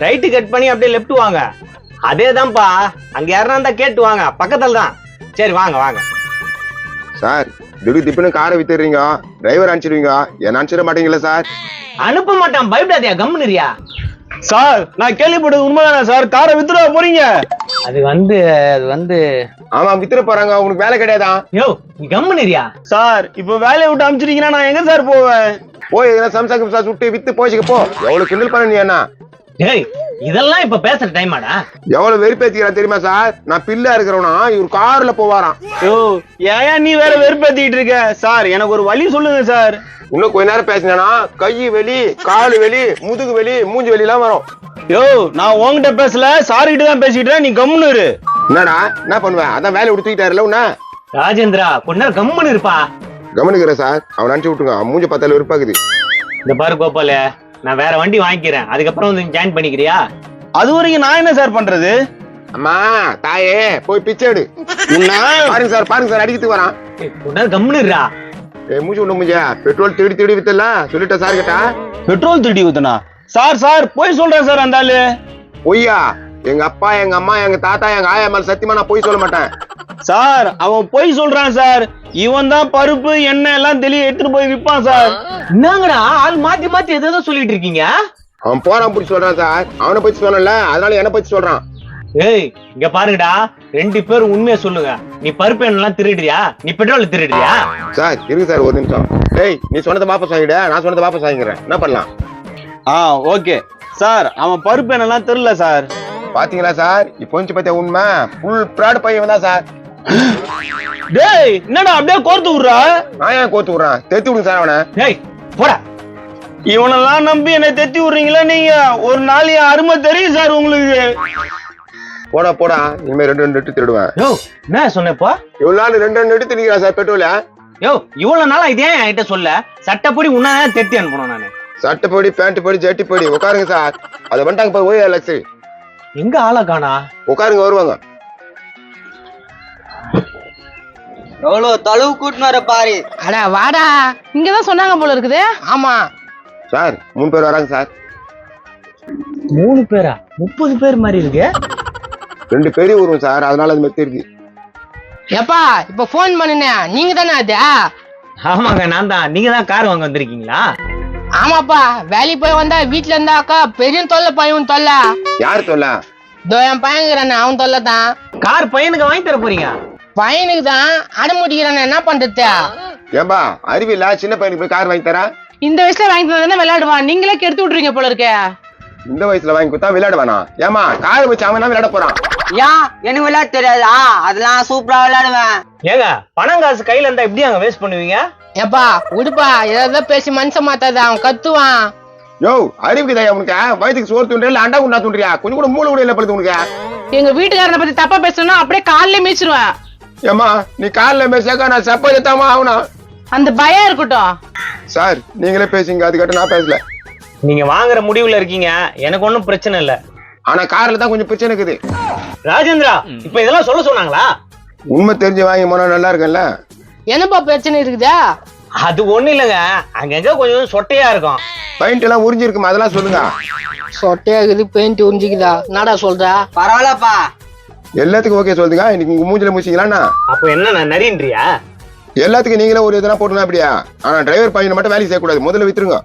Right cut பண்ணி அப்படியே left வாங்க. அதேதான்ப்பா, அங்க யாரா இருந்தா கேட்டு வாங்க, பக்கத்துல தான். சரி வாங்க வாங்க. சார் திடீர்னு காரை வித்துறீங்க, டிரைவர் அனுப்பிச்சிருவீங்க, என்ன அனுப்பிச்சிட மாட்டீங்களா சார்? அனுப்ப மாட்டான், பயப்படாதியா, கம்முனியா. சார் நான் கேள்விப்பட்டது உண்மைதானே சார்? காரை வித்துட போறீங்க? அது வந்து ஆமா வித்துற போறாங்க, உங்களுக்கு வேலை கிடையாதா? யோ நீ கம்முனியா. சார் இப்ப வேலையை விட்டு அனுப்பிச்சிட்டீங்கன்னா நான் எங்க சார் போவேன்? போய் எதனா சம்சா சுட்டு வித்து போய்ச்சுக்க போ. எவ்வளவு கிண்டல் பண்ண நீ என்ன? ஏய் இதெல்லாம் இப்ப பேசுற டைமாடா? எவ்வளவு வெறுப்பேத்திக்கிறா தெரியுமா சார்? நான் பில்லா இருக்கிறவனா இவர் கார்ல போவாராம். யோ ஏன் நீ வேற வெறுப்பேத்திட்டு இருக்க? சார் எனக்கு ஒரு வழி சொல்லுங்க சார். இன்னும் கொஞ்ச நேரம் பேசினா கை வெளி, காலு வெளி, முதுகு வெளி, மூஞ்சி வெளி எல்லாம் வரும். யோ நான் உன்கிட்ட பேசல, சார் கிட்ட தான் பேசிட்டு, நீ கம்முன்னு இரு. என்னடா என்ன பண்ணுவேன்? அதான் வேலையை விட்டு தூக்கிட்டாருல உன்ன. ராஜேந்திரா கொஞ்ச நேரம் கம்முன்னு இருப்பா. கவனிக்கிறேன் சார், அவன் அனுப்பிச்சு விட்டுங்க, மூஞ்ச பார்த்தால வெறுப்பாக்குது. இந்த பாரு கோபால, நான் வேற வண்டி வாங்கிக்கிறேன், அதுக்கப்புறம் வந்து ஜாயின் பண்ணிக்கிறியா? அது வரைக்கும் நான் என்ன சார் பண்றது? அம்மா தாயே போய் பிச்சை எடு. பாருங்க சார் அடிக்கிறதுக்கு வரான். கொஞ்ச நேரம் கம்முன்னு இருடா. மூஞ்சி விட முடிஞ்சா பெட்ரோல் தேடி வித்தல சொல்லிட்டேன் சார் கிட்ட. பெட்ரோல் திருடி ஊத்துனா? சார் போய் சொல்றேன் சார். அந்த ஆளு பொய்யா? எங்க அப்பா, எங்க அம்மா, எங்க தாத்தா, எங்க ஆயா மேல சத்தியமா நான் போய் சொல்ல மாட்டேன் சார். அவன் போய் சொல்றான் சார். இவன் தான் பருப்பு எண்ணெய் எல்லாம் தெளிய எடுத்துட்டு போய் விற்பான் சார். என்னங்கடா ஆள் மாத்தி மாத்தி எதோ சொல்லிட்டு இருக்கீங்க? அவன் போறான் பிடிச்சி சொல்றான் சார். அவனை பத்தி சொல்லல, அதனால என்ன பத்தி சொல்றான். ஏய் இங்க பாருங்கடா, 2 பேரும் உண்மையை சொல்லுங்க. நீ பருப்பு எண்ணெய் திருடுறியா? நீ பெட்ரோல் திருடுறியா? சார் இருக்கு சார், ஒரு நிமிஷம். டேய் நீ சொன்னதை வாபஸ் வாங்கிட, நான் சொன்னதை வாபஸ் வாங்கிக்கிறேன். என்ன பண்ணலாம்? Okay sir. அவன் பருப்பு எண்ணெய்லாம் தெரியல சார். பாத்தீங்களா சார், இப்போ கொஞ்சம் பத்தியா உண்மை. ஃபுல் ப்ராட் பையன் தான் சார். டேய் என்னடா அப்படியே கோர்த்து விடுறா? நான் ஏன் கோத்து விடுறான்? தெத்தி விடுங்க சார் அவனை. ஏய் போடா. இவனெல்லாம் நம்பி என்னை தெத்தி விடுறீங்களா நீங்க? ஒரு நாள் என் அருமை தெரியும் சார் உங்களுக்கு. போடா இனிமே 2 எடுத்து திருடுவேன். யோ என்ன சொன்னப்பா? இவ்வளவு நாள் 2 எடுத்து நிக்கிறா சார் பெட்ரோல. யோ இவ்வளவு நாளா இதே என்கிட்ட சொல்ல. சட்டப்படி உன்ன தெத்தி அனுப்பணும் நானு. சட்டப்படி, பேண்ட் படி, ஜட்டி படி. உட்காருங்க சார். அதை வந்துட்டாங்க பாரு. ஓய் அலெக்ஸ் எங்க ஆளா காணா? உட்காருங்க, வருவாங்க. எவ்வளவு தொலைவு கூட்டினு வர பாரு. அட வாடா, இங்கதான் சொன்னாங்க போல இருக்குது. ஆமா சார் 3 பேர் வராங்க சார். 3 பேரா? 30 பேர் மாதிரி இருக்கு. 2 பெரிய வருவோம் சார், அதனால அது மெத்தி இருக்கு. எப்பா இப்ப போன் பண்ணினே நீங்க தானே அது? ஆமாங்க நான் தான். நீங்க தான் கார் வாங்க வந்திருக்கீங்களா? ஆமாப்பா, வேலைக்கு போய் வந்தா வீட்டுல இருந்தாக்கா பெரிய தொல்லை பையன் தொல்லை. யாரு சொல்ல? என் பையனுக்குறானே, அவன் தொல்லை தான். கார் பையனுக்கு வாங்கி தர போறீங்க? பையனுக்கு தான் அடமுடிக்கிறானே, என்ன பண்றது? ஏம்பா அறிவில்ல, சின்ன பையனுக்கு போய் கார் வாங்கி தர? இந்த வயசுல வாங்கி தந்தா விளையாடுவான், நீங்களே கெடுத்து விட்டுறீங்க போல இருக்க. இந்த வயசுல வாங்கி கொடுத்தா விளையாடுவானா? ஏமா கார் வச்சு அவன் தான் விளையாட போறான். ஏன் எனக்கு விளையாட தெரியாதா? அதெல்லாம் சூப்பரா விளையாடுவேன். ஏங்க பணம் காசு கையில இருந்தா எப்படி அங்க வேஸ்ட் பண்ணுவீங்க? ஏப்பா உடுப்பா, ஏதாவது பேசி மனுஷன் மாத்தாத, அவன் கத்துவான். யோ அறிவுக்கு தயா உனக்கு? வயதுக்கு சோறு தூண்டுறியா இல்ல அண்டா குண்டா தூண்டுறியா? கொஞ்சம் கூட மூளை கூட இல்ல படுத்து உனக்கு. எங்க வீட்டுக்காரனை பத்தி தப்பா பேசணும்னா அப்படியே காலிலே மீச்சிருவேன். ஏமா நீ காலில் மேசாக்கா நான் செப்ப எத்தாமா ஆகணும். அந்த பயம் இருக்கட்டும். சார் நீங்களே பேசுங்க, அதுக்கிட்ட நான் பேசல. நீங்க வாங்குற முடிவுல இருக்கீங்க, எனக்கு ஒண்ணும் பிரச்சனை இல்ல. ஆனா கார்ல தான் கொஞ்சம் பிரச்சனை இருக்குது. ராஜேந்திரா இப்ப இதெல்லாம் சொல்ல சொன்னாங்களா? உண்மை தெரிஞ்சு வாங்கி போனா நல்லா இருக்குல்ல. என்னப்பா பிரச்சனை இருக்குதா? அது ஒண்ணு இல்லங்க, அங்கங்க கொஞ்சம் சொட்டையா இருக்கும். பெயிண்ட் எல்லாம் உறிஞ்சிருக்குமா, அதெல்லாம் சொல்லுங்க. சொட்டையா இருக்குது, பெயிண்ட் உறிஞ்சிக்குதா? என்னடா சொல்ற? பரவாயில்லப்பா. எல்லாத்துக்கும் ஓகே சொல்லுங்க. இன்னைக்கு உங்க மூஞ்சில முடிச்சிங்களா? அப்ப என்ன நான் நரின்றியா? எல்லாத்துக்கும் நீங்களே ஒரு இதெல்லாம் போட்டுனா அப்படியா? ஆனா டிரைவர் பையனை மட்டும் வேலைக்கு செய்யக்கூடாது, முதல்ல வித்துருங்க.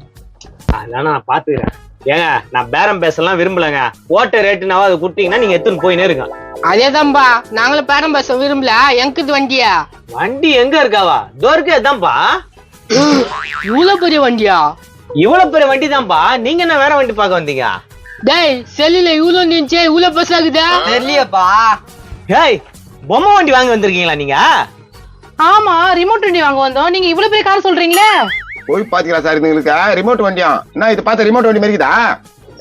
அதெல்லாம் நான் பாத்துக்கிறேன். ஏங்க நான் பேரம் பேசலாம் விரும்பலங்க. ஓட்ட ரேட்டுனாவா அதை கொடுத்தீங்கன்னா நீங்க எடுத்துன்னு போயினே இருங்க. அதேதான்பா, நாங்களும் பேரம் பேச விரும்பல. எங்குது வண்டியா? வண்டி எங்க இருக்காவா? தோர்க்கே தான்ப்பா. இவ்வளவு பெரிய வண்டியா? இவ்வளவு பெரிய வண்டி தான்ப்பா. நீங்க என்ன வேற வண்டி பார்க்க வந்தீங்க? டேய் செல்லுல இவ்வளவு நின்ச்சு, இவ்வளவு பெருசா இருக்குதா? தெரியலையப்பா. ஏய் பொம்மை வண்டி வாங்க வந்திருக்கீங்களா நீங்க? ஆமா, ரிமோட் வண்டி வாங்க வந்தோம். நீங்க இவ்வளவு பெரிய கார் சொல்றீங்களே? போய் பாத்தீங்களா சார், இதுங்களுக்கு ரிமோட் வண்டியா? என்ன இது பார்த்த ரிமோட் வண்டி மாதிரி இருக்குதா?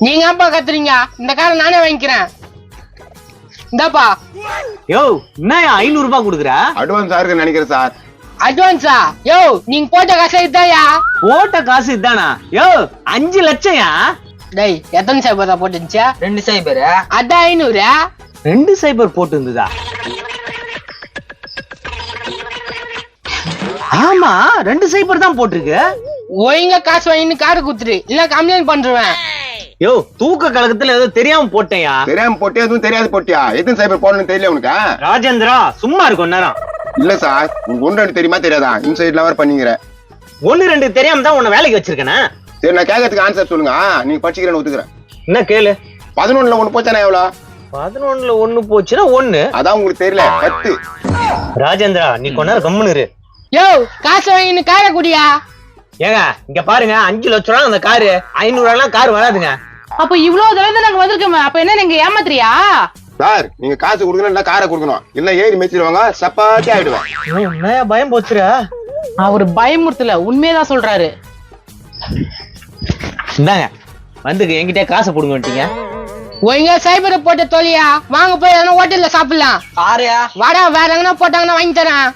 நீங்க அப்பா கத்துறீங்க, இந்த காரை நானே வாங்கிக்கிறேன். இந்தாப்பா. யோ என்ன 500 ரூபாய் கொடுக்குற? அட்வான்ஸா இருக்குன்னு நினைக்கிறேன் சார். அட்வான்ஸா? யோ நீங்க போட்ட காசு இதாயா? போட்ட காசு இதானா? யோ 5 லட்சம்யா? டேய் எத்தனை சைபர் போட்டுருந்துச்சா? 2 சைபர். அதான் 500. 2 சைபர் போட்டு இருந்ததா? ஆமா 2 சைபர் தான் போட்டிருக்கு. ஒழுங்கா காசு வாங்கின்னு காரை குத்துரு, இல்ல கம்ப்ளைண்ட் பண்றேன். யோ தூக்க கழகத்துல ஏதோ தெரியாம போட்டேயா. தெரியாம போட்டியா எதுவும் தெரியாது போட்டியா? எத்தனை சைபர் போடணும்னு தெரியல உனக்கு? ராஜேந்திரா சும்மா இருக்கும் நேரம். இல்ல சார், உங்க ஒன்று ரெண்டு தெரியுமா தெரியாதா? இன்சைட்ல வர பண்ணீங்க. 1 2 தெரியாம தான் உன்னை வேலைக்கு வச்சிருக்கேனே. சரி, நான் கேட்கறதுக்கு ஆன்சர் சொல்லுங்க. நீங்க படிச்சுக்கிறேன்னு ஒத்துக்கிறேன். என்ன கேளு. 11ல 1 போச்சானே எவ்வளோ? 11ல 1 போச்சுன்னா 1. அதான் உங்களுக்கு தெரியல. 10. ராஜேந்திரா நீ கொஞ்ச நேரம் கம்முனு இரு. யோ காசு வாங்கின்னு காரை குடியா. ஏங்க இங்க பாருங்க, 5 லட்சம் ரூபா அந்த காரு, 500 ரூபாய்லாம் கார் வராதுங்க. அப்ப இவ்வளவு தடவை நாங்க வந்திருக்கோமே, அப்ப என்ன நீங்க ஏமாத்துறியா? சார், நீங்க காசு கொடுக்கணும், இல்ல காரை கொடுக்கணும். இல்ல ஏறி மெச்சிடுவாங்க, சப்பாத்தி ஆயிடுவேன். என்ன பயம் போச்சுரா? அவரு பயமுறுத்தல, உண்மையதான் சொல்றாரு. இந்தாங்க வந்துக்கு என்கிட்ட காசை புடுங்க வந்துட்டீங்க. ஒழுங்கா சைபரை போட்டு தொலையா. வாங்க போய் எதனா ஹோட்டல்ல சாப்பிடலாம். காரையா வாடா, வேற எங்கன்னா போட்டாங்கன்னா வாங்கி தரேன்.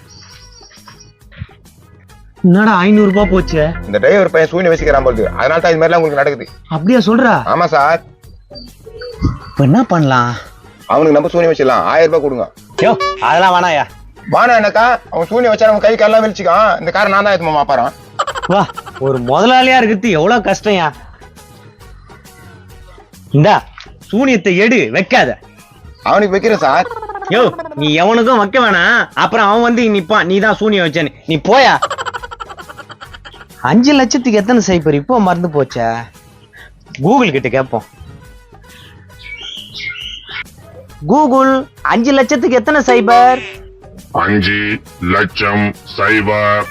என்னடா 500 ரூபாய் போச்சு? இந்த டிரைவர் பையன் சூழ்நிலை வச்சுக்கிறான் போது, அதனால தான் இது மாதிரிலாம் உங்களுக்கு நடக்குது. அப்படியா சொல்றா? ஆமா சார். இப்ப என்ன பண்ணலாம்? அவனுக்கு நம்ம சூழ்நிலை வச்சிடலாம். 1000 ரூபாய் கொடுங்க. யோ அதெல்லாம் வேணாயா. வானா என்னக்கா, அவன் சூழ்நிலை வச்சா நம்ம கை காலெல்லாம் வெளிச்சிக்கான். இந்த காரை நான் தான் எடுத்து மாப்பாறான். வா, ஒரு முதலாளியா இருக்கிறது எவ்வளவு கஷ்டம்யா. இந்தா சூனியத்தை எடு, வைக்காத. அவனுக்கு வைக்கிறேன் சார். யோ நீ எவனுக்கும் வைக்க வேணாம், அப்புறம் அவன் வந்து நிப்பான் நீ தான் சூனியம் வச்சேன்னு. நீ போயா. 5 லட்சத்துக்கு எத்தனை சைபர் இப்போ மறந்து போச்சா? கூகுள் கிட்ட கேட்போம். கூகுள் 5 லட்சத்துக்கு எத்தனை சைபர்? 5 லட்சம் சைபர்.